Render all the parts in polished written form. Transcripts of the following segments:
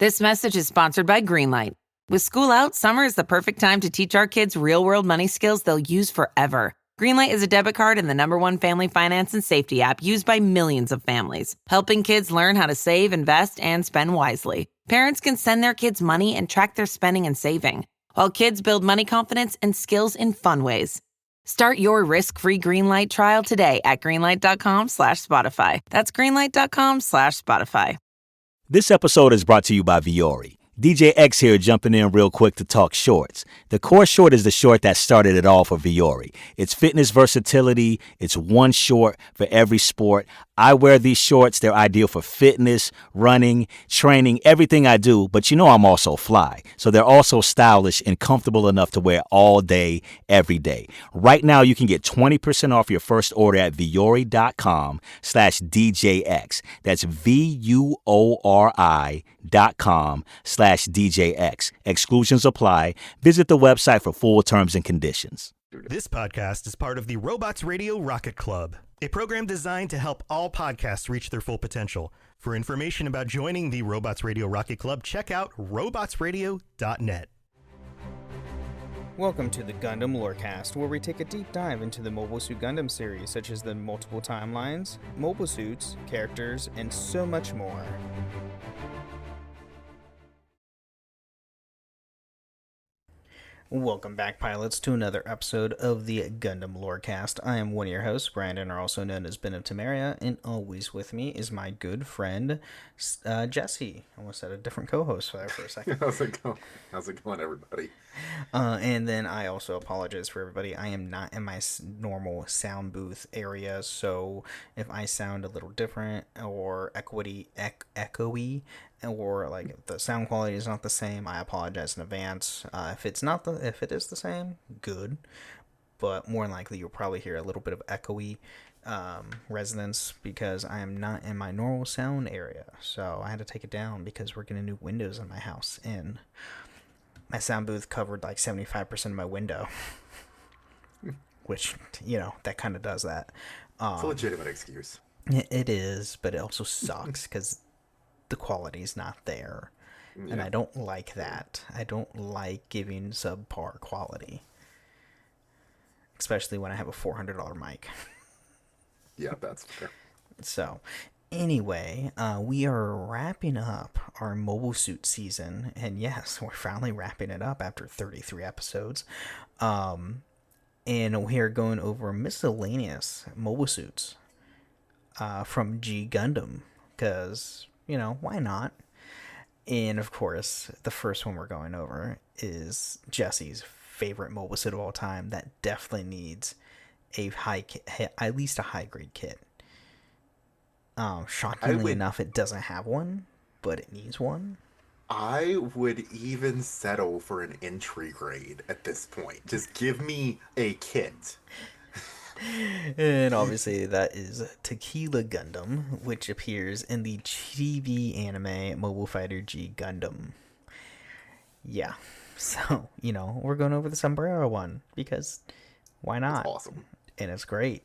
This message is sponsored by Greenlight. With school out, summer is the perfect time to teach our kids real-world money skills they'll use forever. Greenlight is a debit card and the #1 family finance and safety app used by millions of families, helping kids learn how to save, invest, and spend wisely. Parents can send their kids money and track their spending and saving, while kids build money confidence and skills in fun ways. Start your risk-free Greenlight trial today at greenlight.com/Spotify. That's greenlight.com/Spotify. This episode is brought to you by Viore. DJ X here jumping in real quick to talk shorts. The Core Short is the short that started it all for Viore. It's fitness versatility. It's one short for every sport. I wear these shorts. They're ideal for fitness, running, training, everything I do. But you know I'm also fly. So they're also stylish and comfortable enough to wear all day, every day. Right now you can get 20% off your first order at viore.com/DJX. That's VUORI.com/DJX. Exclusions apply. Visit the website for full terms and conditions. This podcast is part of the Robots Radio Rocket Club, a program designed to help all podcasts reach their full potential. For information about joining the Robots Radio Rocket Club, check out robotsradio.net. Welcome to the Gundam Lorecast, where we take a deep dive into the Mobile Suit Gundam series, such as the multiple timelines, mobile suits, characters, and so much more. Welcome back, pilots, to another episode of the Gundam Lorecast. I am one of your hosts, Brandon, or also known as Ben of Temeria, and always with me is my good friend, Jesse. I almost had a different co-host there for a second. How's it going, everybody? And then I also apologize for everybody. I am not in my normal sound booth area, so if I sound a little different or echoey, or like if the sound quality is not the same, I apologize in advance. If it is the same, good, but more than likely you'll probably hear a little bit of echoey resonance because I am not in my normal sound area. So I had to take it down because we're getting new windows in my house, and my sound booth covered like 75% of my window, which, you know, that kind of does that. It's a legitimate excuse. It is, but it also sucks because the quality's not there. Yeah. And I don't like that. I don't like giving subpar quality, especially when I have a $400 mic. Yeah, that's fair. So, anyway, we are wrapping up our mobile suit season, and yes, we're finally wrapping it up after 33 episodes. And we are going over miscellaneous mobile suits from G Gundam, because, you know, why not? And of course, the first one we're going over is Jesse's favorite mobile suit of all time that definitely needs at least a high grade kit. Shockingly enough, it doesn't have one, but it needs one. I would even settle for an entry grade at this point. Just give me a kit. And obviously that is Tequila Gundam, which appears in the TV anime Mobile Fighter G Gundam. Yeah, so, you know, we're going over the sombrero one because why not? It's awesome. And it's great.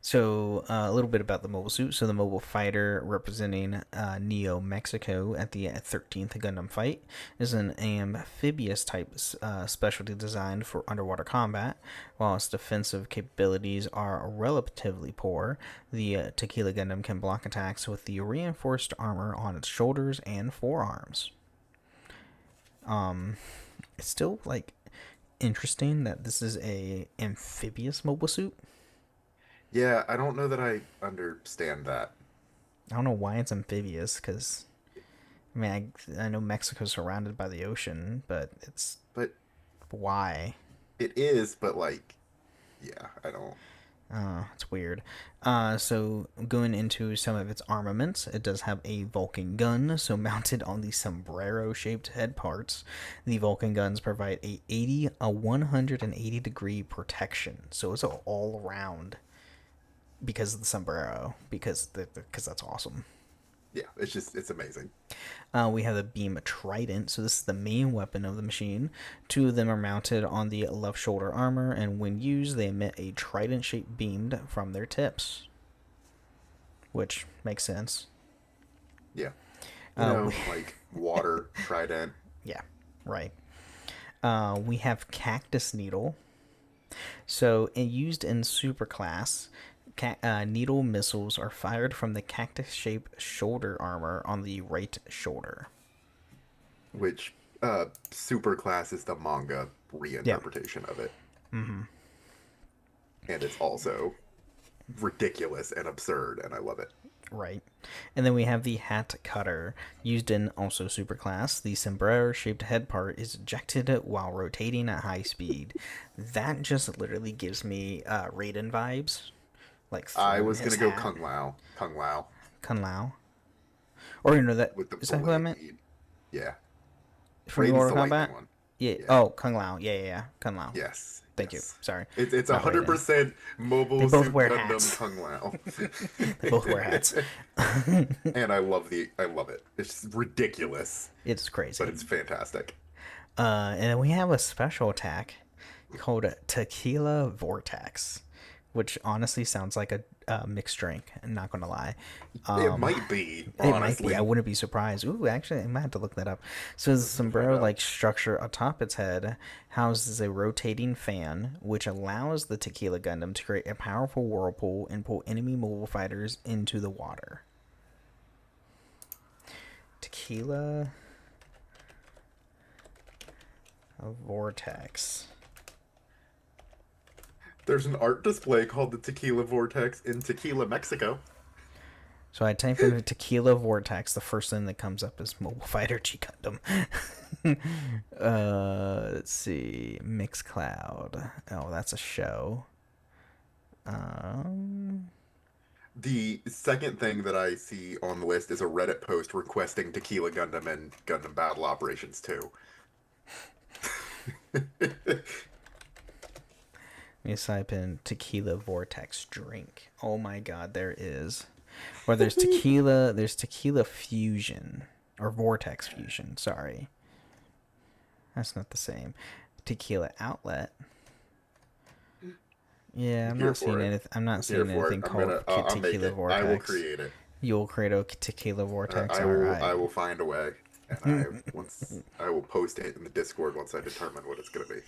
So, a little bit about the mobile suit. So, the mobile fighter representing Neo Mexico at the 13th Gundam fight is an amphibious type specialty designed for underwater combat. While its defensive capabilities are relatively poor, the Tequila Gundam can block attacks with the reinforced armor on its shoulders and forearms. It's still, like, interesting that this is a amphibious mobile suit. Yeah, I don't know that I understand that. I don't know why it's amphibious, because, I mean, I know Mexico's surrounded by the ocean, but why? It is, but, like, yeah, I don't. It's weird. So going into some of its armaments, it does have a Vulcan gun, so mounted on the sombrero-shaped head parts. The Vulcan guns provide a 180 degree protection, so it's all around because of the sombrero, because that's awesome. Yeah, it's amazing. We have the beam trident, so this is the main weapon of the machine. Two of them are mounted on the left shoulder armor, and when used, they emit a trident-shaped beam from their tips, which makes sense. Yeah. Like water, trident. Yeah, right. We have Cactus Needle. So, used in Superclass, needle missiles are fired from the cactus-shaped shoulder armor on the right shoulder. Which super class is the manga Yeah. reinterpretation of it. Mm-hmm. And it's also ridiculous and absurd, and I love it. Right. And then we have the Hat Cutter, used in also Superclass. The sombrero-shaped head part is ejected while rotating at high speed. That just literally gives me Raiden vibes. Like I throwing was his gonna go hat. Kung Lao. Kung Lao. Kung Lao. Or, that With the is that who I meant? lead. Yeah. From Raiden's Mortal the Kombat? lightning one. Yeah. Yeah. Oh, Kung Lao. Yeah. Kung Lao. Yes. Thank you. Yes. Sorry. It's Not Raiden. 100% mobile They both suit wear Gundam hats. Kung Lao. They both wear hats. And I love it. It's ridiculous, It's crazy. but it's fantastic. And then we have a special attack called Tequila Vortex, which honestly sounds like a mixed drink. I'm not gonna lie. It might be, It might honestly. be. I wouldn't be surprised. Ooh, actually, I might have to look that up. So the sombrero-like structure atop its head houses a rotating fan, which allows the Tequila Gundam to create a powerful whirlpool and pull enemy mobile fighters into the water. Tequila Vortex. There's an art display called the Tequila Vortex in Tequila, Mexico. So I type in Tequila Vortex. The first thing that comes up is Mobile Fighter G Gundam. Let's see. Mixcloud. Oh, that's a show. The second thing that I see on the list is a Reddit post requesting Tequila Gundam and Gundam Battle Operations 2. Let me type in Tequila Vortex drink. Oh my god, there is. Or there's Tequila Fusion. Or Vortex Fusion, sorry. That's not the same. Tequila Outlet. Yeah, I'm not seeing anything. I'm not seeing anything called Tequila Vortex. I will create it. You'll create a Tequila Vortex. I will find a way, and I will post it in the Discord once I determine what it's gonna be.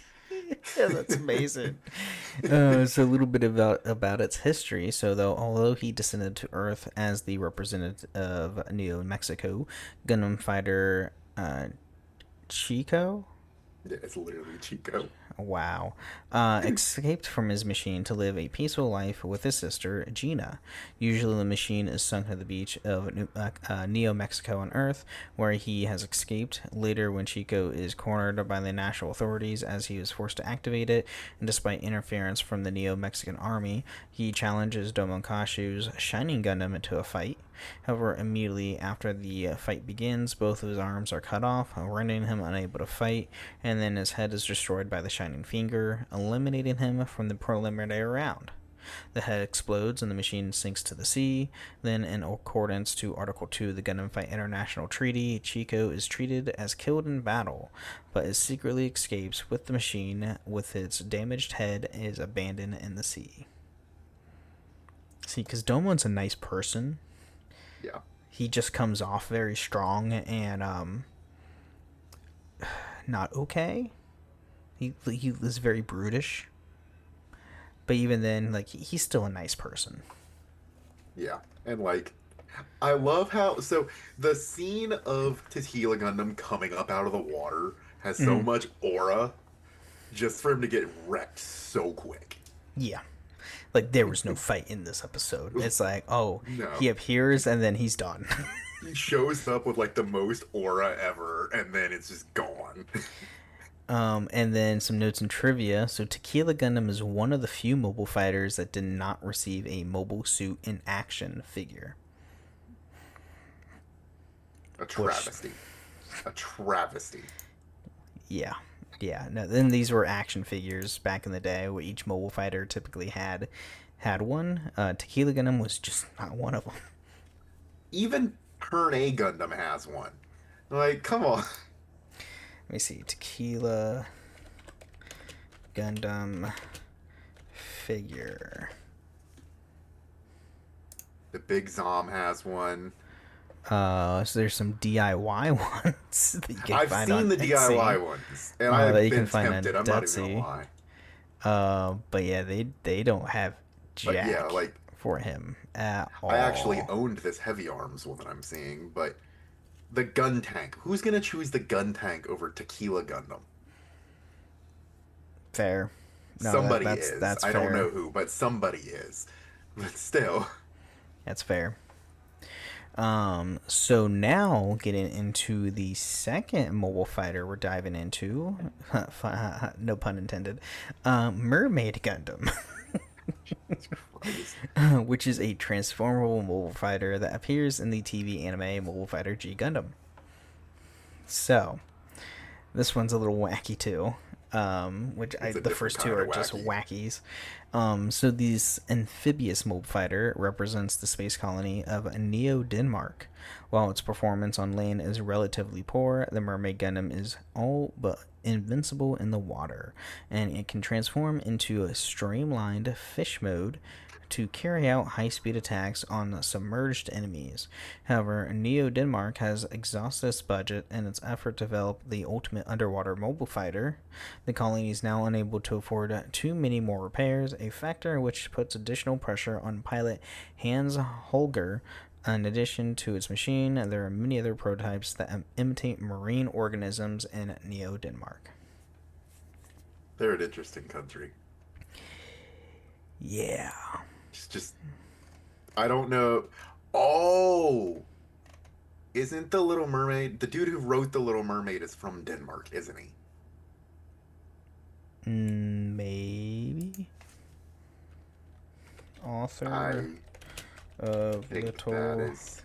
Yeah, that's amazing. So a little bit about its history. So although he descended to Earth as the representative of Neo Mexico, Gundam fighter Chico. Yeah, it's literally Chico. Wow. Escaped from his machine to live a peaceful life with his sister, Gina. Usually the machine is sunk to the beach of Neo Mexico on Earth, where he has escaped. Later, when Chico is cornered by the national authorities as he is forced to activate it, and despite interference from the Neo Mexican army, he challenges Domonkashu's Shining Gundam into a fight. However, immediately after the fight begins, both of his arms are cut off, rendering him unable to fight, and then his head is destroyed by the Shining Finger, eliminating him from the preliminary round. The head explodes and the machine sinks to the sea. Then, in accordance to Article 2 of the Gundam Fight International Treaty, Chico is treated as killed in battle, but is secretly escapes with the machine with its damaged head is abandoned in the sea. See, because Domon's a nice person. Yeah. He just comes off very strong and not okay. He is very brutish. But even then, like, he's still a nice person. Yeah. And like, I love how the scene of Tequila Gundam coming up out of the water has so much aura just for him to get wrecked so quick. Yeah. Like, there was no fight in this episode. It's like, No. He appears and then he's done. He shows up with like the most aura ever, and then it's just gone. And then some notes and trivia. So Tequila Gundam is one of the few mobile fighters that did not receive a mobile suit in action figure. A travesty. A travesty. Yeah. No, then these were action figures back in the day where each mobile fighter typically had one. Tequila Gundam was just not one of them. Even Turn A Gundam has one. Like, come on. Let me see. Tequila Gundam figure. The Big Zom has one. So there's some DIY ones that you can I've find seen on the Etsy. DIY ones, and That I've you can been find on tempted. I'm not even Etsy. gonna lie. But yeah, they don't have But yeah, jack like for him at I actually all. owned this heavy arms one that I'm seeing, but the gun tank. Who's gonna choose the gun tank over Tequila Gundam? Fair. No, Somebody that's is. that's I don't know fair. who, but somebody is. But still, That's fair. So now getting into the second mobile fighter we're diving into, no pun intended, Mermaid Gundam, Christ. which is a transformable mobile fighter that appears in the TV anime Mobile Fighter G Gundam. So, this one's a little wacky too. It's a The different first two kind are of just wacky. wackies. So these amphibious mobile fighter represents the space colony of Neo Denmark. While its performance on land is relatively poor, the Mermaid Gundam is all but invincible in the water, and it can transform into a streamlined fish mode to carry out high-speed attacks on submerged enemies. However, Neo Denmark has exhausted its budget in its effort to develop the ultimate underwater mobile fighter. The colony is now unable to afford too many more repairs, a factor which puts additional pressure on pilot Hans Holger. In addition to its machine, there are many other prototypes that imitate marine organisms in Neo Denmark. They're an interesting country. Yeah. Just I don't know. Oh, isn't the Little Mermaid, the dude who wrote the Little Mermaid is from Denmark, isn't he? Maybe. Author I of think Little that is.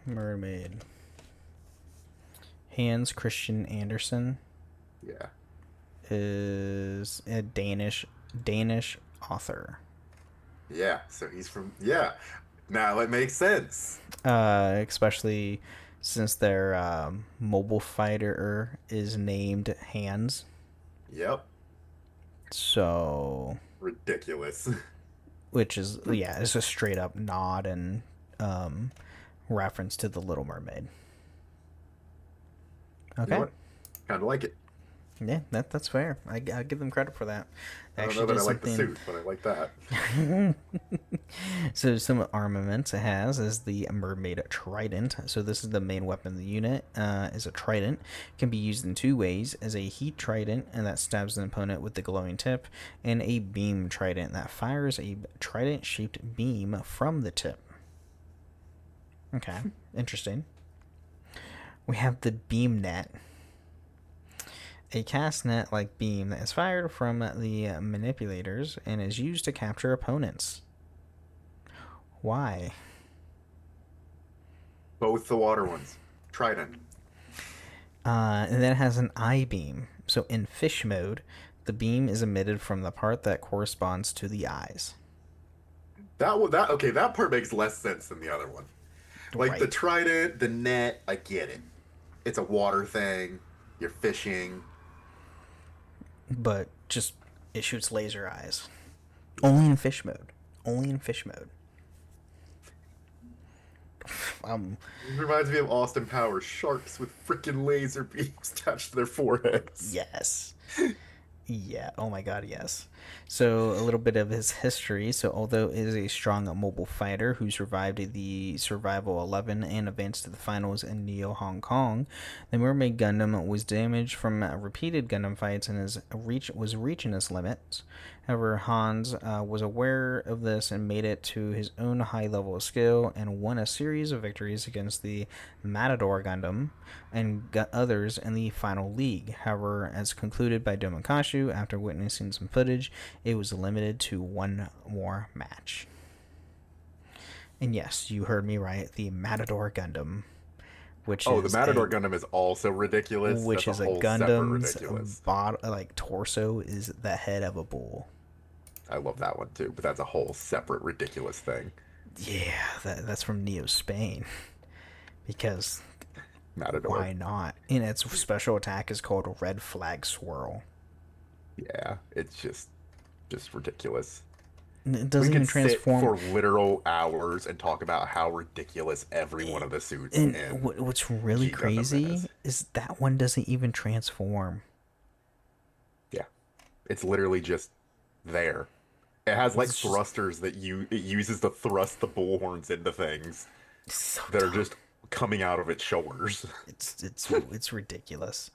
Mermaid. Hans Christian Andersen Yeah. is a Danish author. Yeah. So he's from. Yeah. Now it makes sense. Especially since their mobile fighter is named Hans. Yep. So, Ridiculous. which is it's a straight up nod and reference to the Little Mermaid. Okay. You know kind of like it. Yeah, that's fair. I give them credit for that. I don't know that I like the suit, but I like that. So some armaments it has is the Mermaid Trident. So this is the main weapon of the unit. Is a trident. It can be used in two ways: as a heat trident, and that stabs an opponent with the glowing tip, and a beam trident that fires a trident-shaped beam from the tip. Okay, interesting. We have the beam net. A cast net-like beam that is fired from the manipulators and is used to capture opponents. Why? Both the water ones. Trident. And then it has an eye beam. So in fish mode, the beam is emitted from the part that corresponds to the eyes. That part makes less sense than the other one. Like the Right. trident, the net, I get it. It's a water thing. You're fishing. But just it shoots laser eyes. Only in fish mode. Only in fish mode. It reminds me of Austin Powers. Sharks with freaking laser beams attached to their foreheads. Yes. Yeah, oh my god, yes. So, a little bit of his history. So, although it is a strong mobile fighter who survived the Survival 11 and advanced to the finals in Neo Hong Kong, the Mermaid Gundam was damaged from repeated Gundam fights and was reaching its limits. However, Hans was aware of this and made it to his own high level of skill and won a series of victories against the Matador Gundam and others in the final league. However, as concluded by Domokashu after witnessing some footage, it was limited to one more match. And yes, you heard me right, the Matador Gundam. The Matador Gundam is also ridiculous. Which That's is a whole separate Gundam's ridiculous. torso is the head of a bull. I love that one too, but that's a whole separate ridiculous thing. Yeah, that's from Neo Spain. Because Matador. why not? And its special attack is called Red Flag Swirl. Yeah, it's just ridiculous. It We doesn't even could sit transform. for literal hours and talk about how ridiculous every one of the suits And in what's really G Gundam is. crazy is that one doesn't even transform. Yeah, it's literally just there. It has like It's just thrusters that it uses to thrust the bullhorns into things so that are dumb. just coming out of its shoulders. It's ridiculous.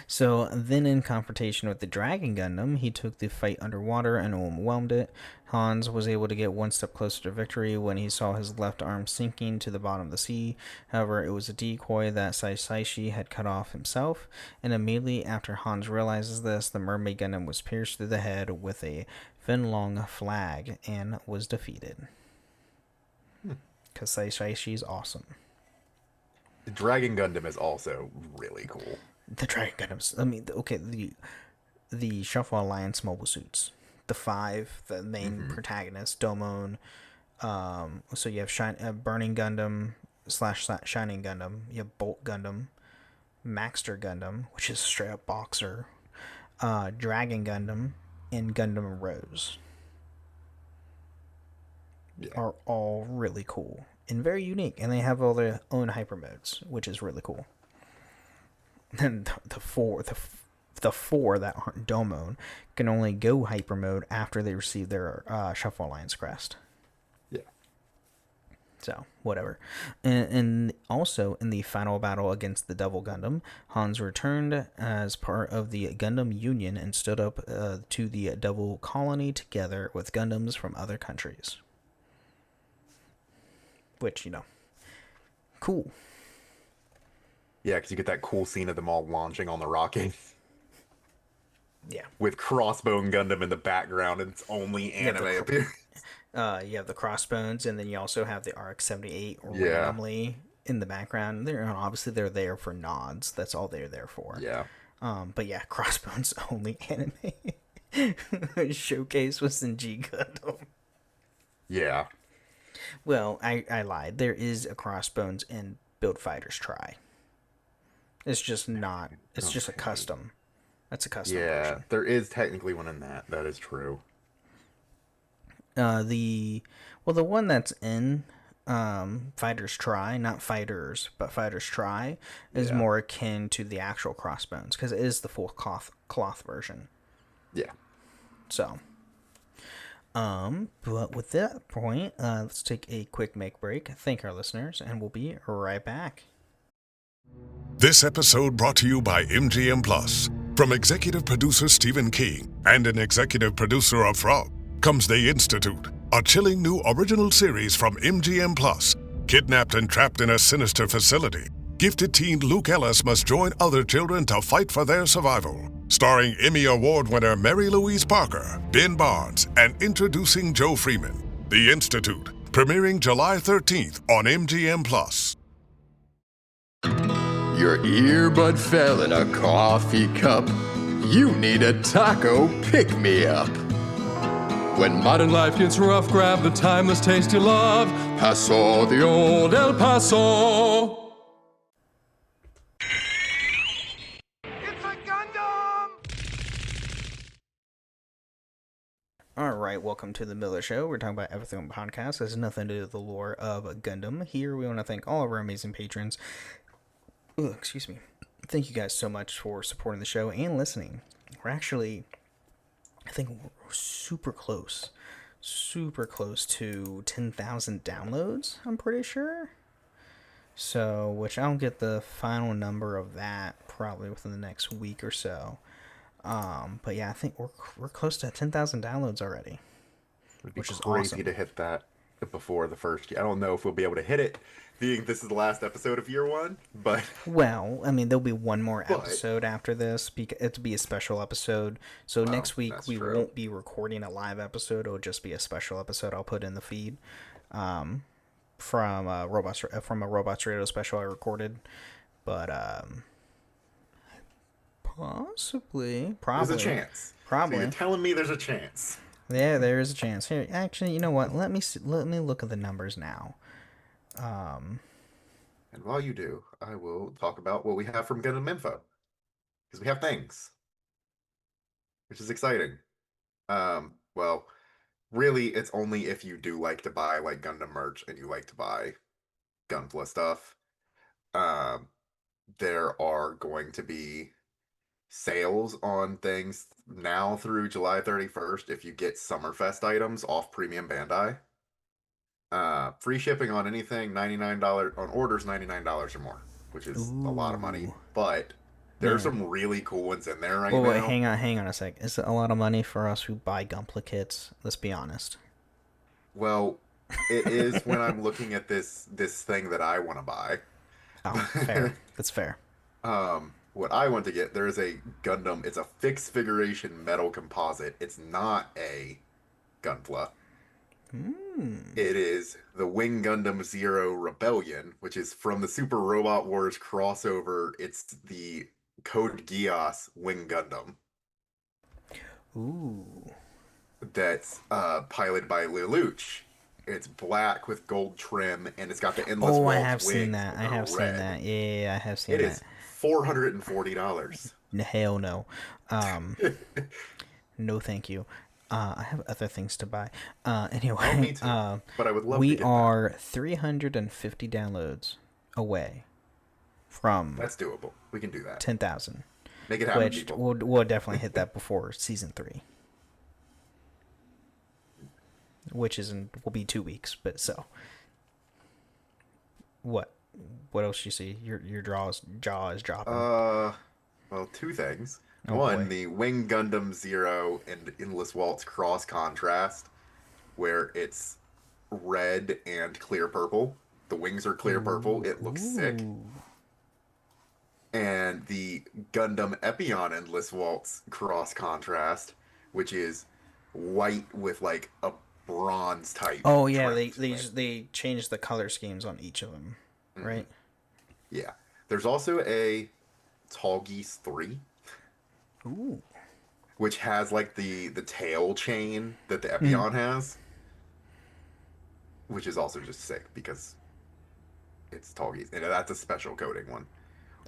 So then, in confrontation with the Dragon Gundam, he took the fight underwater and overwhelmed it. Hans was able to get one step closer to victory when he saw his left arm sinking to the bottom of the sea. However, it was a decoy that Saishi had cut off himself, and immediately after Hans realizes this, the Mermaid Gundam was pierced through the head with a fin-long flag and was defeated. Because Saishi is awesome. The Dragon Gundam is also really cool. The Dragon Gundams. I mean, okay, the Shuffle Alliance mobile suits, the main protagonists, Domon. So you have Burning Gundam / Shining Gundam. You have Bolt Gundam, Maxter Gundam, which is straight up boxer, Dragon Gundam, and Gundam Rose. Yeah. Are all really cool and very unique, and they have all their own hyper modes, which is really cool. And the four that aren't Domon can only go hyper mode after they receive their Shuffle Alliance crest. Yeah. So whatever. And also in the final battle against the Devil Gundam, Hans returned as part of the Gundam Union and stood up to the Devil Colony together with Gundams from other countries. Which, cool. Yeah, because you get that cool scene of them all launching on the rocket. Yeah. With Crossbone Gundam in the background, and it's only anime appearance. You have the Crossbones, and then you also have the RX-78 Yeah. randomly in the background. They're there for nods. That's all they're there for. Yeah. But yeah, Crossbones only anime showcase was in G Gundam. Yeah. Well, I lied. There is a Crossbones in Build Fighters Try. It's just not. It's just a custom. That's a custom version. There is technically one in that. That is true. The one that's in Fighters Try, not Fighters, but Fighters Try, is more akin to the actual Crossbones because it is the full cloth version. Yeah. So, but with that point, let's take a quick make break. Thank our listeners, and we'll be right back. This episode brought to you by MGM Plus. From executive producer Stephen King and an executive producer of Frog comes The Institute, a chilling new original series from MGM Plus. Kidnapped and trapped in a sinister facility, gifted teen Luke Ellis must join other children to fight for their survival. Starring Emmy Award winner Mary Louise Parker, Ben Barnes, and introducing Joe Freeman. The Institute, premiering July 13th on MGM Plus. Your earbud fell in a coffee cup. You need a taco pick-me-up. When modern life gets rough, grab the timeless taste you love. Paso, the old El Paso. It's a Gundam! All right, welcome to the Miller Show. We're talking about everything on the podcast. There's nothing to do with the lore of Gundam. Here, we want to thank all of our amazing patrons. Ooh, excuse me. Thank you guys so much for supporting the show and listening. We're actually, I think we're super close to 10,000 downloads, I'm pretty sure. So, which I'll get the final number of that probably within the next week or so. But yeah, I think we're close to 10,000 downloads already. Which is crazy awesome. to hit that before the first year. I don't know if we'll be able to hit it, being this is the last episode of year one, but... Well, I mean, there'll be one more episode after this. It'll be a special episode. So next week we won't be recording a live episode. It'll just be a special episode I'll put in the feed from a Robots Radio special I recorded. But probably. There's a chance. Probably. So you're telling me there's a chance. Yeah, there is a chance. Here, actually, you know what? Let me look at the numbers now. And while you do, I will talk about what we have from Gundam Info. Because we have things. Which is exciting. Well, really, it's only if you do like to buy like Gundam merch and you like to buy Gunpla stuff. Um, there are going to be sales on things now through July 31st if you get Summerfest items off Premium Bandai. Free shipping on anything, $99 on orders, $99 or more, which is a lot of money. Ooh. But there's Man. some really cool ones in there right Well, wait, now. hang on a sec. Is it a lot of money for us who buy Gunpla kits? Let's be honest. Well, it is when I'm looking at this thing that I want to buy. Oh, fair. That's fair. What I want to get, there is a Gundam. It's a fixed figuration metal composite. It's not a Gunpla. It is the Wing Gundam Zero Rebellion, which is from the Super Robot Wars crossover. It's the Code Geass Wing Gundam Ooh. that's piloted by Lelouch. It's black with gold trim, and it's got the endless Oh, I waltz have seen wings that. that I are have seen red. that. Yeah, I have seen It that. is $440. Hell no. No, thank you. I have other things to buy. Anyway, Oh, me too. But I would love to we get that. are 350 downloads away from That's doable. We can do that. 10,000, Make it happen, which people. we'll definitely hit that before season 3, which will be 2 weeks. But so, what else you see? Your jaw is dropping. Well, two things. Oh, One, boy. the Wing Gundam Zero and Endless Waltz cross contrast, where it's red and clear purple. The wings are clear purple. It looks sick. Ooh. And the Gundam Epion Endless Waltz cross contrast, which is white with like a bronze type. Oh yeah, trim to it. they changed the color schemes on each of them, right? Yeah. There's also a Tall Geese 3, Ooh. which has like the tail chain that the Epion has, which is also just sick because it's Tall Geese, and that's a special coating one.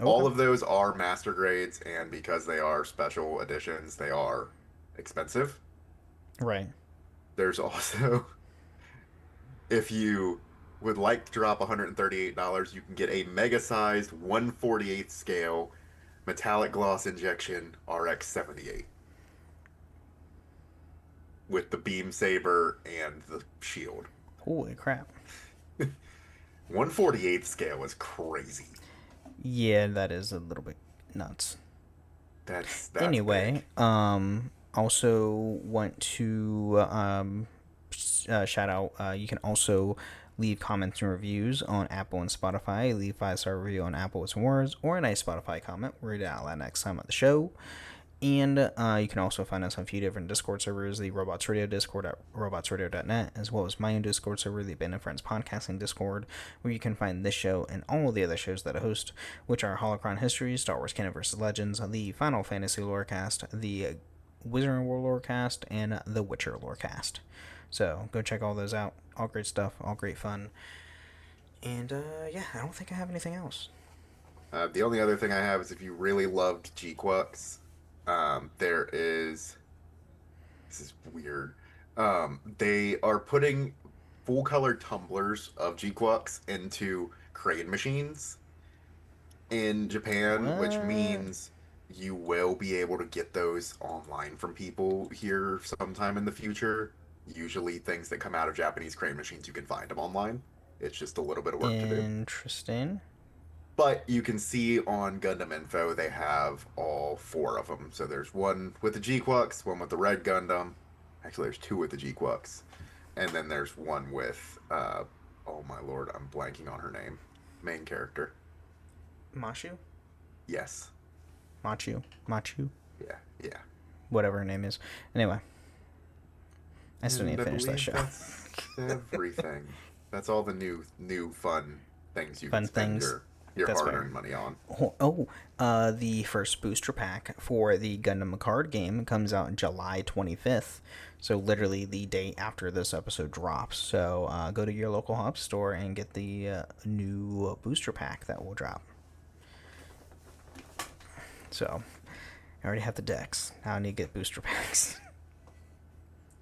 All of those are master grades, and because they are special editions, they are expensive. Right. There's also, if you would like to drop $138, you can get a mega-sized 1/48 scale metallic gloss injection RX-78 with the beam saber and the shield. Holy crap. 1/48 scale is crazy. Yeah, that is a little bit nuts. That's Anyway, big. also want to shout out. You can also leave comments and reviews on Apple and Spotify. Leave 5-star review on Apple with some words, or a nice Spotify comment. We'll read it out loud next time on the show. And you can also find us on a few different Discord servers, the Robots Radio Discord at robotsradio.net, as well as my own Discord server, the Abandoned Friends Podcasting Discord, where you can find this show and all of the other shows that I host, which are Holocron History, Star Wars Canon vs. Legends, the Final Fantasy Lorecast, the Wizarding World Lorecast, and the Witcher Lorecast. So go check all those out. All great stuff, all great fun. And yeah, I don't think I have anything else. The only other thing I have is if you really loved G-Quux, there is, this is weird, they are putting full color tumblers of G-Quux into crane machines in Japan, which What? means you will be able to get those online from people here sometime in the future. Usually things that come out of Japanese crane machines, you can find them online. It's just a little bit of work to do. Interesting. But you can see on Gundam Info, they have all 4 of them. So there's one with the G-Quux, one with the Red Gundam. Actually, there's 2 with the G-Quux. And then there's one with, oh my lord, I'm blanking on her name. Main character. Mashu? Yes. Machu. Yeah. Whatever her name is. Anyway. I still need to finish that show. That's everything. That's all the new fun things you Fun can spend things. your That's hard-earned money on. The first booster pack for the Gundam card game comes out July 25th. So literally the day after this episode drops. So go to your local hub store and get the new booster pack that will drop. So I already have the decks. Now I need to get booster packs.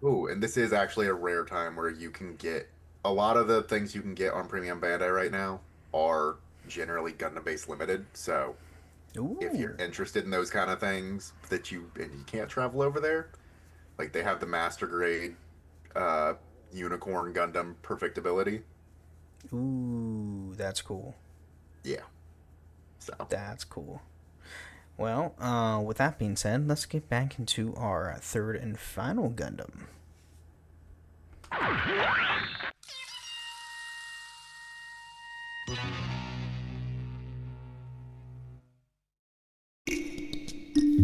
Ooh, and this is actually a rare time where you can get a lot of the things you can get on Premium Bandai right now are generally Gundam base limited. So if you're Ooh. interested in those kind of things and you can't travel over there, like they have the master grade uh Unicorn Gundam perfectibility. Ooh, that's cool. Yeah. So That's cool. Well, with that being said, let's get back into our third and final Gundam.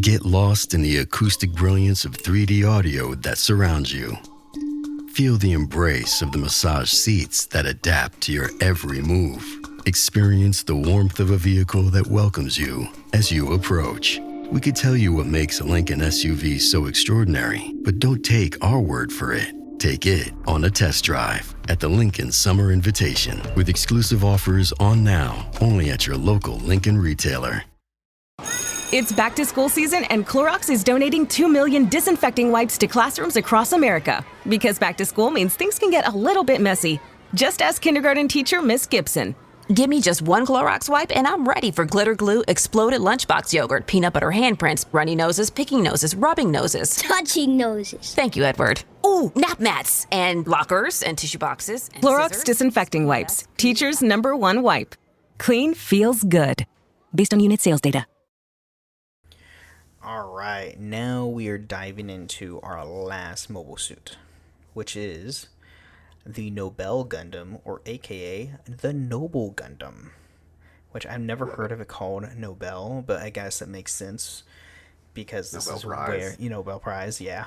Get lost in the acoustic brilliance of 3D audio that surrounds you. Feel the embrace of the massage seats that adapt to your every move. Experience the warmth of a vehicle that welcomes you as you approach. We could tell you what makes a Lincoln SUV so extraordinary, but don't take our word for it. Take it on a test drive at the Lincoln Summer Invitation with exclusive offers on now, only at your local Lincoln retailer. It's back to school season, and Clorox is donating 2 million disinfecting wipes to classrooms across America. Because back to school means things can get a little bit messy. Just ask kindergarten teacher Miss Gibson. Give me just one Clorox wipe and I'm ready for glitter glue, exploded lunchbox yogurt, peanut butter handprints, runny noses, picking noses, rubbing noses. Touching noses. Thank you, Edward. Ooh, nap mats and lockers and tissue boxes. And Clorox scissors. disinfecting wipes. Teacher's #1 wipe. Clean feels good. Based on unit sales data. All right, now we are diving into our last mobile suit, which is the Noble Gundam, or aka the Noble Gundam, which I've never heard of it called Nobel, but I guess it makes sense because this Nobel is Prize. where Nobel Prize, yeah.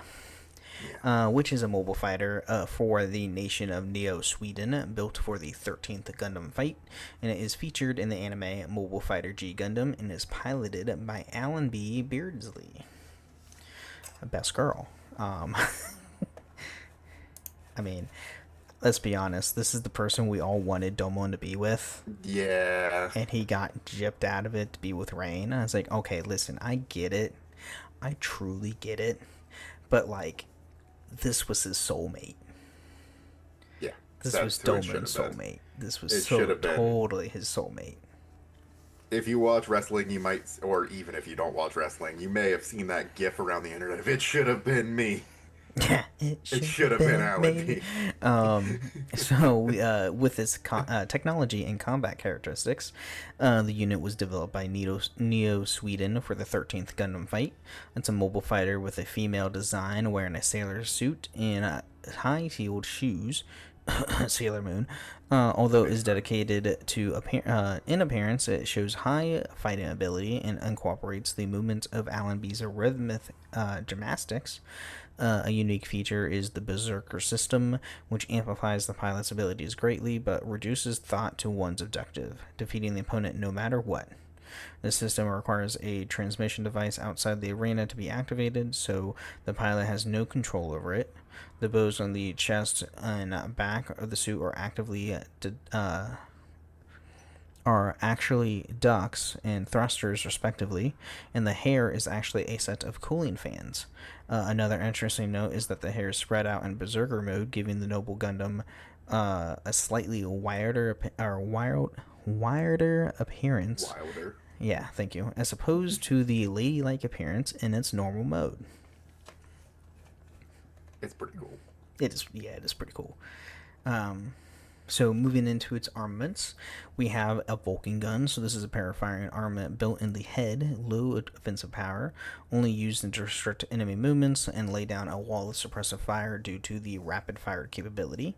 Which is a mobile fighter for the nation of Neo Sweden, built for the 13th Gundam fight, and it is featured in the anime Mobile Fighter G Gundam and is piloted by Alan B. Beardsley. Best girl. I mean, let's be honest, this is the person we all wanted Domon to be with. yeah. And he got gypped out of it to be with Rain. I was like, okay, listen, I get it. I truly get it. But, like, this was his soulmate. Yeah. This That's was who it should Doman's have been. soulmate. This was It so should have been. totally his soulmate. If you watch wrestling, you might, or even if you don't watch wrestling, you may have seen that gif around the internet of "It should have been me." Yeah, It should have been Alan me. B. So, with its technology and combat characteristics, the unit was developed by Neo Sweden for the 13th Gundam fight. It's a mobile fighter with a female design wearing a sailor suit and high-heeled shoes. Sailor Moon. Although it is dedicated to in appearance, it shows high fighting ability and incorporates the movements of Alan B's rhythmic gymnastics. A unique feature is the Berserker system, which amplifies the pilot's abilities greatly but reduces thought to one's objective, defeating the opponent no matter what. This system requires a transmission device outside the arena to be activated, so the pilot has no control over it. The bows on the chest and back of the suit are actually ducts and thrusters respectively, and the hair is actually a set of cooling fans. Another interesting note is that the hair is spread out in Berserker mode, giving the Noble Gundam a slightly wilder appearance. Wilder. Yeah, thank you. As opposed to the ladylike appearance in its normal mode. It's pretty cool. It is pretty cool. So moving into its armaments, we have a Vulcan gun. So this is a parafiring armament built in the head, low offensive power, only used to restrict enemy movements and lay down a wall of suppressive fire due to the rapid fire capability.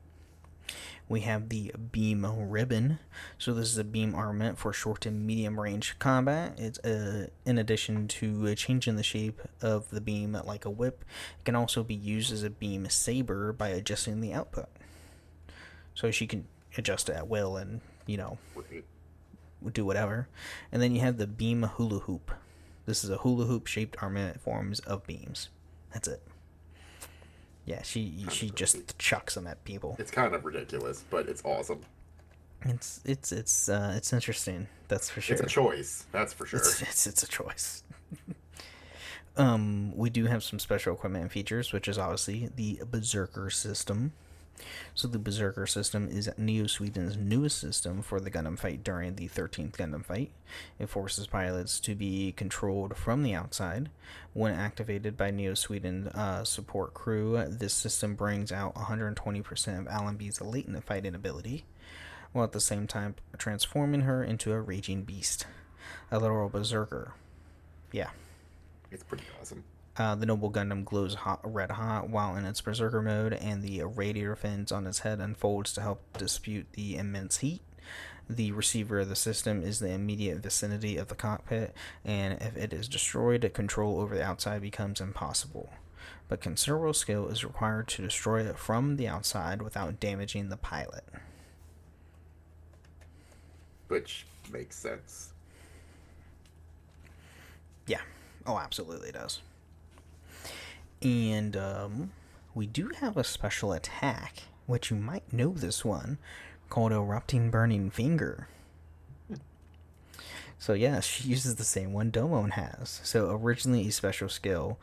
We have the beam ribbon. So this is a beam armament for short and medium range combat. It's in addition to changing the shape of the beam like a whip, it can also be used as a beam saber by adjusting the output. So she can adjust it at will and, do whatever. And then you have the beam hula hoop. This is a hula hoop shaped armament forms of beams. That's it. Yeah, she just chucks them at people. It's kind of ridiculous, but it's awesome. It's interesting. That's for sure. It's a choice. That's for sure. It's a choice. We do have some special equipment and features, which is obviously the Berserker system. So the Berserker system is Neo Sweden's newest system for the Gundam fight during the 13th Gundam fight. It forces pilots to be controlled from the outside. When activated by Neo Sweden support crew, this system brings out 120% of Allenby's latent fighting ability, while at the same time transforming her into a raging beast. A literal berserker. Yeah. It's pretty awesome. The Noble Gundam glows red hot while in its berserker mode, and the radiator fins on its head unfolds to help dispute the immense heat. The receiver of the system is the immediate vicinity of the cockpit, and if it is destroyed, control over the outside becomes impossible. But considerable skill is required to destroy it from the outside without damaging the pilot. Which makes sense. Yeah. Oh, absolutely does. And we do have a special attack, which you might know this one, called Erupting Burning Finger. So yeah, she uses the same one Domon has. So originally a special skill,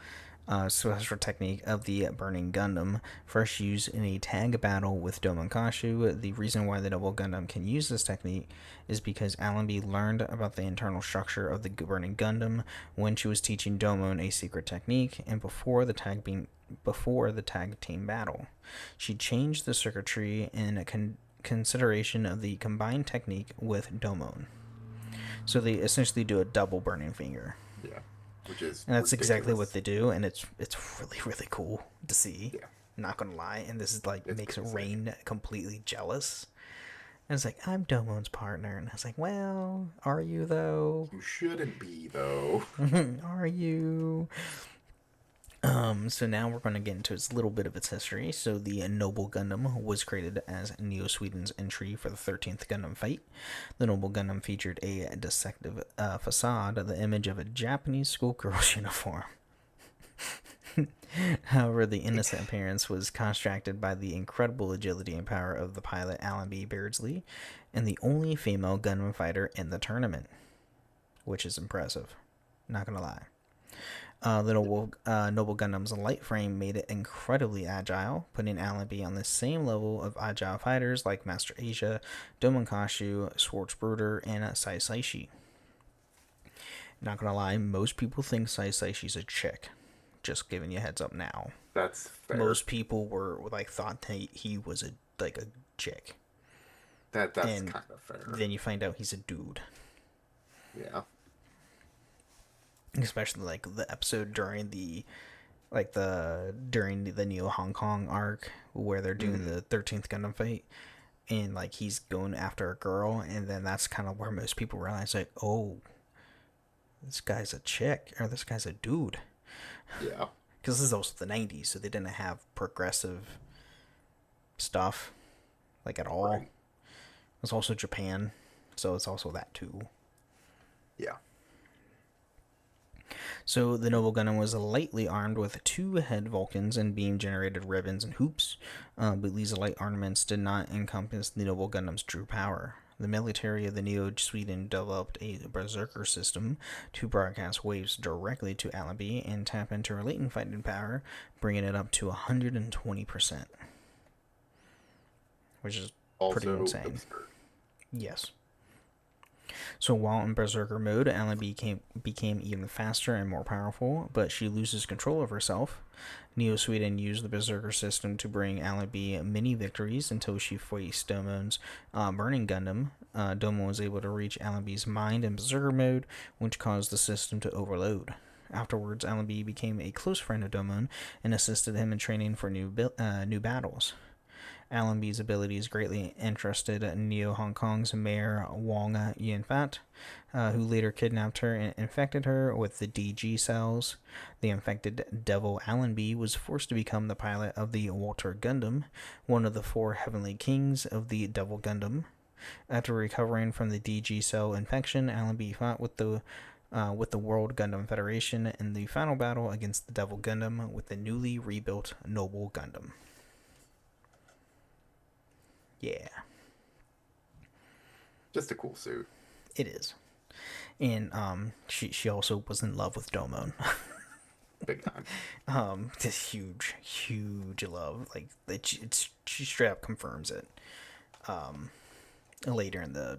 special technique of the Burning Gundam, first used in a tag battle with Domon Kashu. The reason why the Noble Gundam can use this technique is because Allenby learned about the internal structure of the Burning Gundam when she was teaching Domon a secret technique, and before the tag team battle. She changed the circuitry in consideration of the combined technique with Domon. So they essentially do a double Burning Finger. Yeah. Which is and that's ridiculous. Exactly what they do, and it's really, really cool to see. Yeah. Not gonna lie, and this is It's makes crazy. Rain completely jealous. And it's like, I'm Domon's partner, and I was like, well, are you though? You shouldn't be though. Are you? So now we're going to get into a little bit of its history. So the Noble Gundam was created as Neo Sweden's entry for the 13th Gundam fight. The Noble Gundam featured a deceptive facade, the image of a Japanese schoolgirl's uniform. However, the innocent appearance was contrasted by the incredible agility and power of the pilot Allenby Beardsley, and the only female Gundam fighter in the tournament, which is impressive. Not going to lie. The Noble Gundam's light frame made it incredibly agile, putting Allenby on the same level of agile fighters like Master Asia, Domon Kashu, Schwarzbruder, and Sai Saishi. Not gonna lie, most people think Sai Saishi's a chick. Just giving you a heads up now. That's fair. Most people were thought that he was a chick. That's kind of fair. Then you find out he's a dude. Yeah. Especially the episode during the Neo Hong Kong arc where they're doing the 13th Gundam fight, and he's going after a girl, and then that's kind of where most people realize oh, this guy's a chick, or this guy's a dude. Yeah. Because this is also the 90s, so they didn't have progressive stuff at all. Right. It's also Japan, so it's also that too. Yeah. So the Noble Gundam was lightly armed with 2 head Vulcans and beam-generated ribbons and hoops, but these light armaments did not encompass the Noble Gundam's true power. The military of the Neo Sweden developed a Berserker system to broadcast waves directly to Allenby and tap into her latent fighting power, bringing it up to 120%. Which is Also pretty insane. absurd. Yes. So while in Berserker mode, Allenby became even faster and more powerful, but she loses control of herself. Neo Sweden used the Berserker system to bring Allenby many victories until she faced Domon's Burning Gundam. Domon was able to reach Allenby's mind in Berserker mode, which caused the system to overload. Afterwards, Allenby became a close friend of Domon and assisted him in training for new battles. Allenby's abilities greatly interested Neo Hong Kong's Mayor Wong Yinfat, who later kidnapped her and infected her with the DG cells. The infected Devil Allenby was forced to become the pilot of the Walter Gundam, one of the 4 heavenly kings of the Devil Gundam. After recovering from the DG cell infection, Allenby fought with the World Gundam Federation in the final battle against the Devil Gundam with the newly rebuilt Noble Gundam. Yeah. Just a cool suit. It is. And she also was in love with Domon. big time. This huge love. Like she straight up confirms it. Later in the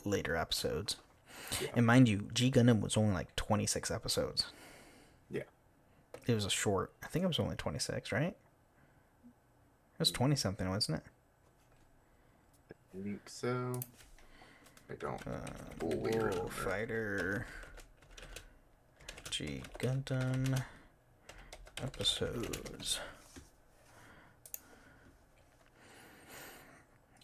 later episodes, and mind you, G Gundam was only like 26 episodes. Yeah, it was a short. I think it was only 26, right? It was 20 something, wasn't it? I think so. I don't fully remember. Fighter G Gundam episodes.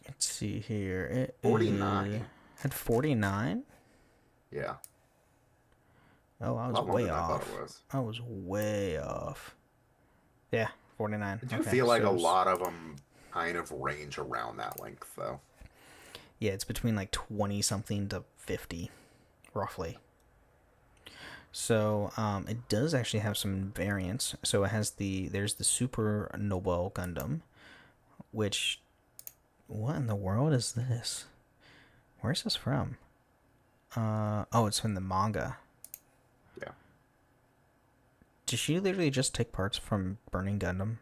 Let's see here. It 49. Had 49? Yeah. Oh, I was way off. I was way off. Yeah, 49. I do feel like a lot of them kind of range around that length, though. Yeah, it's between like 20 something to 50, roughly. So it does actually have some variants. So it has there's the Super Noble Gundam, which, what in the world is this? Where's this from? Oh, it's from the manga. Yeah. Did she literally just take parts from Burning Gundam?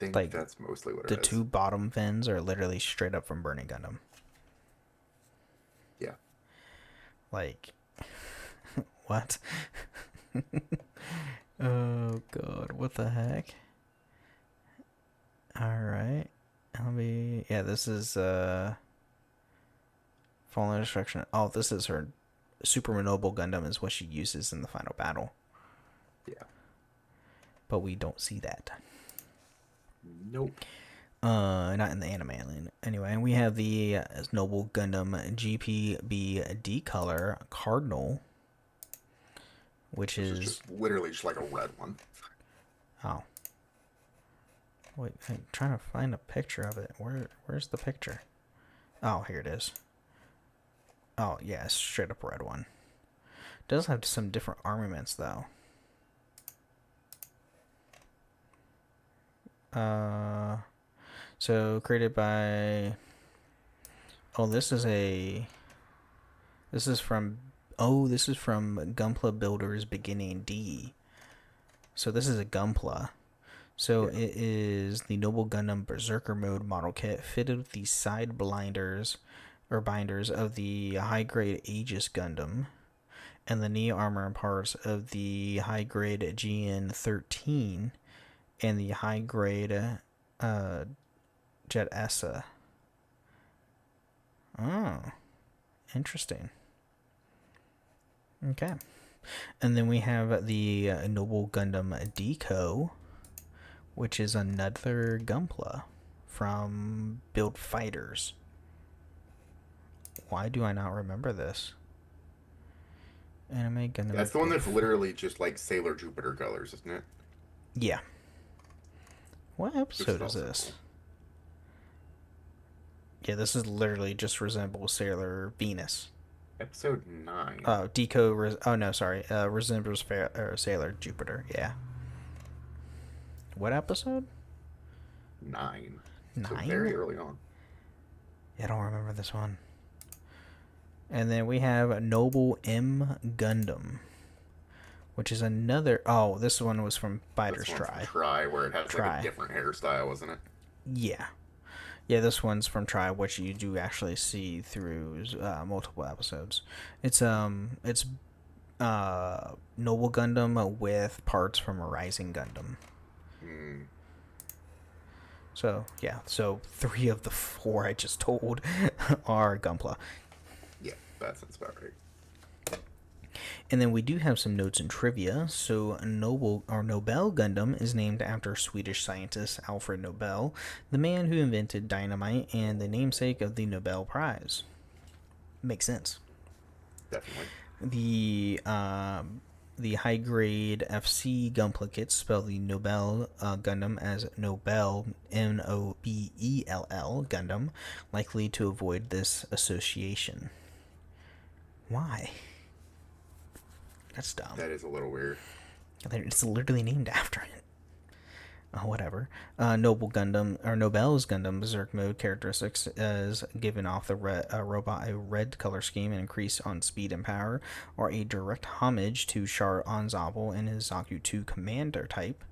I think that's mostly what it is. The two bottom fins are literally straight up from Burning Gundam. Yeah. Like, what? Oh god, what the heck? Alright. Yeah, this is Fallen Destruction. Oh, this is her Super Noble Gundam is what she uses in the final battle. Yeah. But we don't see that. Nope. Not in the anime. Anyway, and we have the Noble Gundam GPB D-Color Cardinal, which is just literally just like a red one. Oh. Wait, I'm trying to find a picture of it. Where's the picture? Oh, here it is. Oh, yeah, straight up red one. Does have some different armaments, though. So created by... Oh, this is from Gunpla Builders Beginning D. So this is a Gunpla. So it is the Noble Gundam Berserker Mode model kit fitted with the side binders of the high-grade Aegis Gundam and the knee armor and parts of the high-grade GN13 and the high-grade Jet Essa. Oh, interesting. Okay. And then we have the Noble Gundam Deco, which is another Gunpla from Build Fighters. Why do I not remember this? Anime Gundam. That's the one that's literally just like Sailor Jupiter colors, isn't it? Yeah. What episode is this? Cool. Yeah, this is literally just resembles Sailor Venus. Episode 9. Oh, Deco. Resembles Sailor Jupiter. Yeah. What episode? 9. 9? So very early on. Yeah, I don't remember this one. And then we have Noble M Gundam, which is another... Oh, this one was from Fighter's Try. Try, where it has like a different hairstyle, wasn't it? Yeah. Yeah, this one's from Try, which you do actually see through multiple episodes. It's Noble Gundam with parts from a Rising Gundam. So, yeah. So, 3 of the 4 I just told are Gunpla. Yeah, that sounds about right. And then we do have some notes and trivia. So, Nobel Gundam is named after Swedish scientist Alfred Nobel, the man who invented dynamite and the namesake of the Nobel Prize. Makes sense. Definitely. The high-grade FC Gunpla kits spell the Noble Gundam as Nobel, Nobell Gundam, likely to avoid this association. Why? That's dumb. That is a little weird. It's literally named after it. whatever. Noble Gundam or Nobel's Gundam Berserk mode characteristics is given off the robot a red color scheme and increase on speed and power, or a direct homage to Char Anzabel and his Zaku 2 commander type.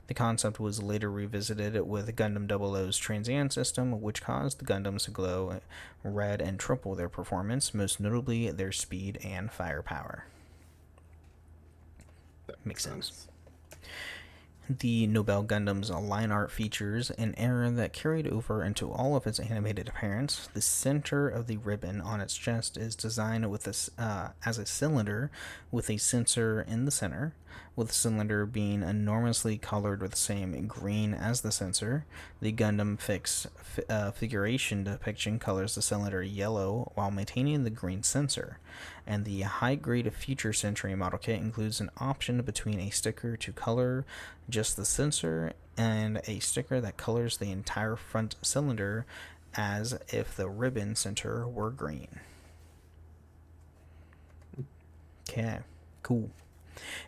The concept was later revisited with Gundam 00's Transand system, which caused the Gundams to glow red and triple their performance, most notably their speed and firepower. Makes sense. The Noble Gundam's line art features an error that carried over into all of its animated appearance. The center of the ribbon on its chest is designed with as a cylinder with a sensor in the center, with the cylinder being enormously colored with the same green as the sensor. The Gundam figuration depiction colors the cylinder yellow while maintaining the green sensor. And the high-grade Future Century model kit includes an option between a sticker to color just the sensor and a sticker that colors the entire front cylinder as if the ribbon center were green. Okay, cool.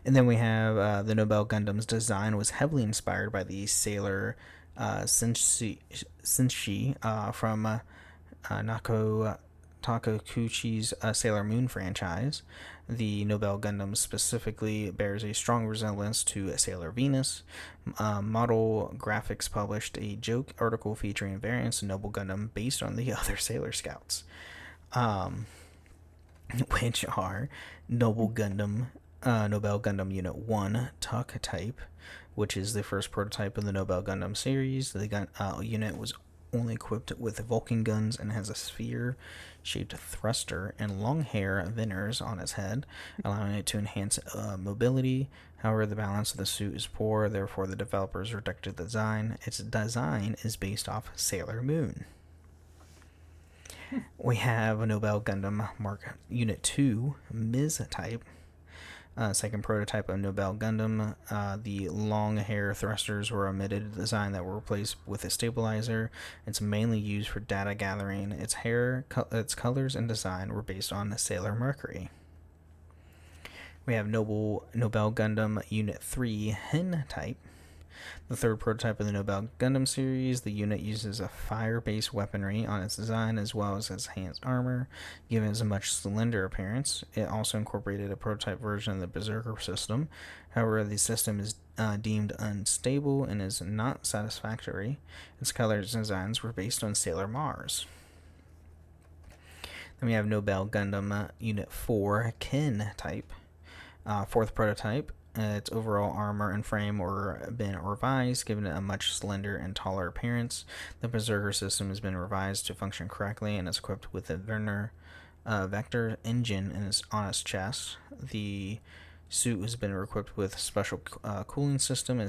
And then we have the Noble Gundam's design was heavily inspired by the Sailor Senshi from Takuchi's Sailor Moon franchise. The Noble Gundam specifically bears a strong resemblance to Sailor Venus. Model Graphics published a joke article featuring variants of Noble Gundam based on the other Sailor Scouts, which are Noble Gundam Unit 1 Tuck type, which is the first prototype of the Noble Gundam series. The unit was only equipped with Vulcan guns and has a sphere-shaped thruster and long hair veneers on its head, allowing it to enhance mobility. However, the balance of the suit is poor, therefore the developers rejected the design. Its design is based off Sailor Moon. We have a Noble Gundam Mark Unit 2 Ms type. Second prototype of Noble Gundam. The long hair thrusters were omitted, design that were replaced with a stabilizer. It's mainly used for data gathering. Its colors and design were based on Sailor Mercury. We have Noble Gundam Unit 3 Hen type. The third prototype of the Noble Gundam series. The unit uses a fire-based weaponry on its design as well as its enhanced armor, giving it a much slender appearance. It also incorporated a prototype version of the Berserker system. However, the system is deemed unstable and is not satisfactory. Its colors and designs were based on Sailor Mars. Then we have Noble Gundam Unit 4 Kin type. Fourth prototype. Its overall armor and frame were been revised, giving it a much slender and taller appearance. The Berserker system has been revised to function correctly and is equipped with a Vector engine on its chest. The suit has been equipped with a special cooling system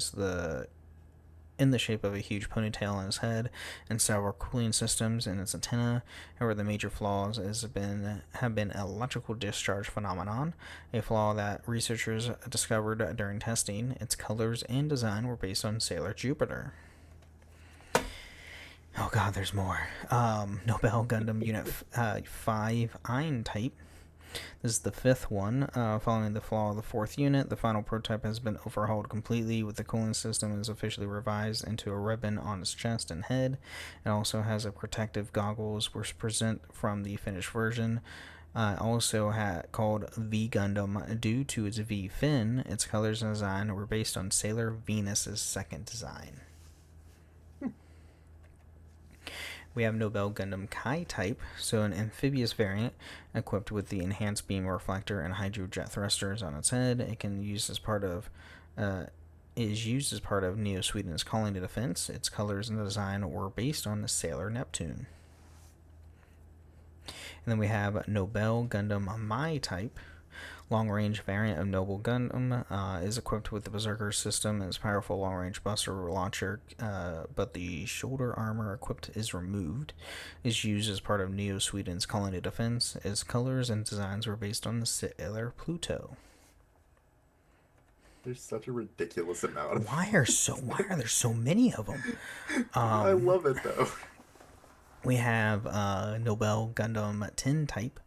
in the shape of a huge ponytail on its head and several cooling systems in its antenna. However, the major flaws have been electrical discharge phenomenon, a flaw that researchers discovered during testing. Its colors and design were based on Sailor Jupiter. Oh god, there's more. Noble Gundam Unit 5 Ein type. This is the fifth one. Following the flaw of the fourth unit, the final prototype has been overhauled completely, with the cooling system is officially revised into a ribbon on its chest and head. It also has a protective goggles, which present from the finished version. Also called V Gundam due to its V fin. Its colors and design were based on Sailor Venus's second design. We have Noble Gundam Kai type, so an amphibious variant equipped with the enhanced beam reflector and hydrojet thrusters on its head. It is used as part of Neo Sweden's colony defense. Its colors and design were based on the Sailor Neptune. And then we have Noble Gundam Mai type. Long-range variant of Noble Gundam is equipped with the Berserker system and its powerful long-range buster launcher, but the shoulder armor equipped is removed. Is used as part of Neo Sweden's colony defense. Its colors and designs were based on the Sailor Pluto. There's such a ridiculous amount of Why are there so many of them? I love it though. We have Noble Gundam 10 type.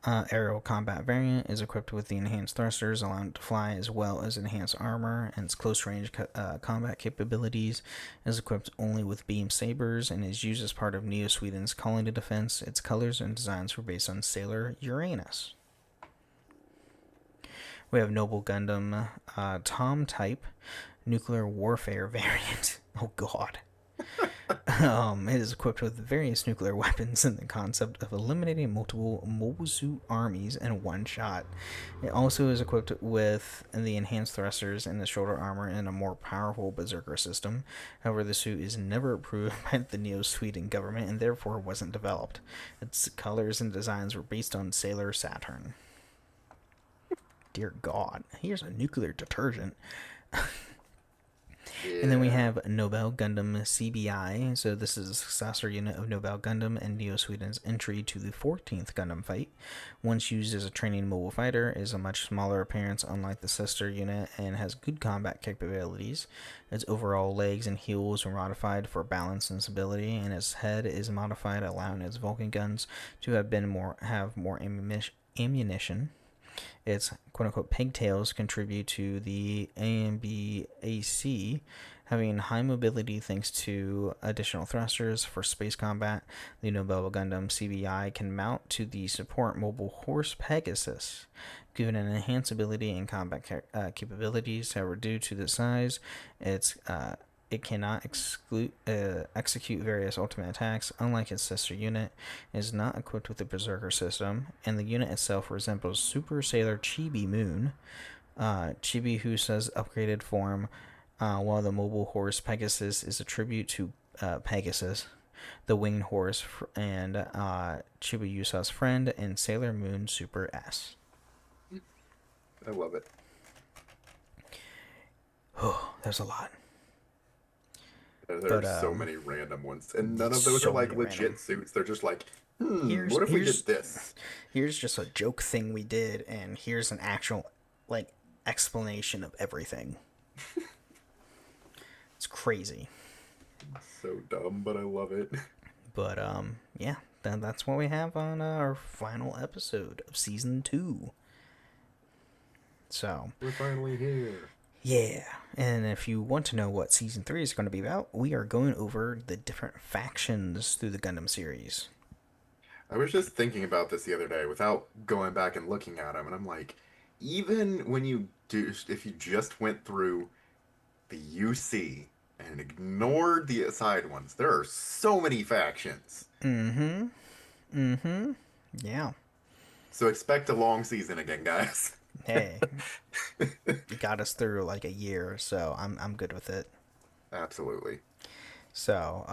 Aerial combat variant is equipped with the enhanced thrusters, allowing it to fly, as well as enhanced armor, and its close-range combat capabilities is equipped only with beam sabers and is used as part of Neo Sweden's colony defense. Its colors and designs were based on Sailor Uranus. We have Noble Gundam Tom Type Nuclear Warfare variant. Oh god. It is equipped with various nuclear weapons and the concept of eliminating multiple mobile suit armies in one shot. It also is equipped with the enhanced thrusters and the shoulder armor and a more powerful berserker system. However, the suit is never approved by the Neo-Sweden government and therefore wasn't developed. Its colors and designs were based on Sailor Saturn. Dear God, here's a nuclear detergent. And then we have Noble Gundam CBI. So this is a successor unit of Noble Gundam and Neo Sweden's entry to the 14th Gundam fight. Once used as a training mobile fighter, is a much smaller appearance unlike the sister unit and has good combat capabilities. Its overall legs and heels are modified for balance and stability, and its head is modified, allowing its Vulcan guns to have more ammunition. Its quote-unquote pigtails contribute to the AMBAC having high mobility thanks to additional thrusters for space combat. The Noble Gundam CBI can mount to the support mobile horse Pegasus, given an enhanced ability and combat capabilities. However, due to the size, it cannot execute various ultimate attacks. Unlike its sister unit, it is not equipped with the Berserker system, and the unit itself resembles Super Sailor Chibi Moon, Chibi Husa's upgraded form, while the mobile horse Pegasus is a tribute to Pegasus, the winged horse, and Chibi Husa's friend, and Sailor Moon Super S. I love it. Oh, there's a lot. There are so many random ones, and none of those are like legit random suits. They're just like, what if we did this? Here's just a joke thing we did, and here's an actual like explanation of everything. It's crazy. So dumb, but I love it. But yeah, that's what we have on our final episode of season 2. So we're finally here. Yeah, and if you want to know what Season 3 is going to be about, we are going over the different factions through the Gundam series. I was just thinking about this the other day without going back and looking at them, and I'm like, even when if you just went through the UC and ignored the side ones, there are so many factions. Yeah. So expect a long season again, guys. Hey, you got us through like a year, so I'm good with it. Absolutely. So,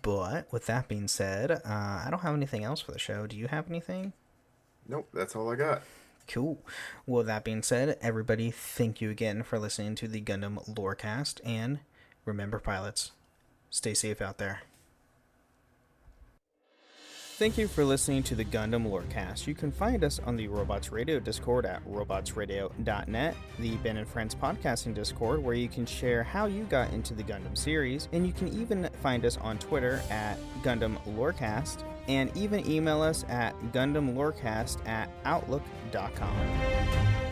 but with that being said, I don't have anything else for the show. Do you have anything? Nope, that's all I got. Cool. Well, with that being said, everybody, thank you again for listening to the Gundam Lorecast, and remember, pilots, stay safe out there. Thank you for listening to the Gundam Lorecast. You can find us on the Robots Radio Discord at robotsradio.net, the Ben and Friends podcasting Discord, where you can share how you got into the Gundam series, and you can even find us on Twitter at Gundam Lorecast, and even email us at gundamlorecast@outlook.com.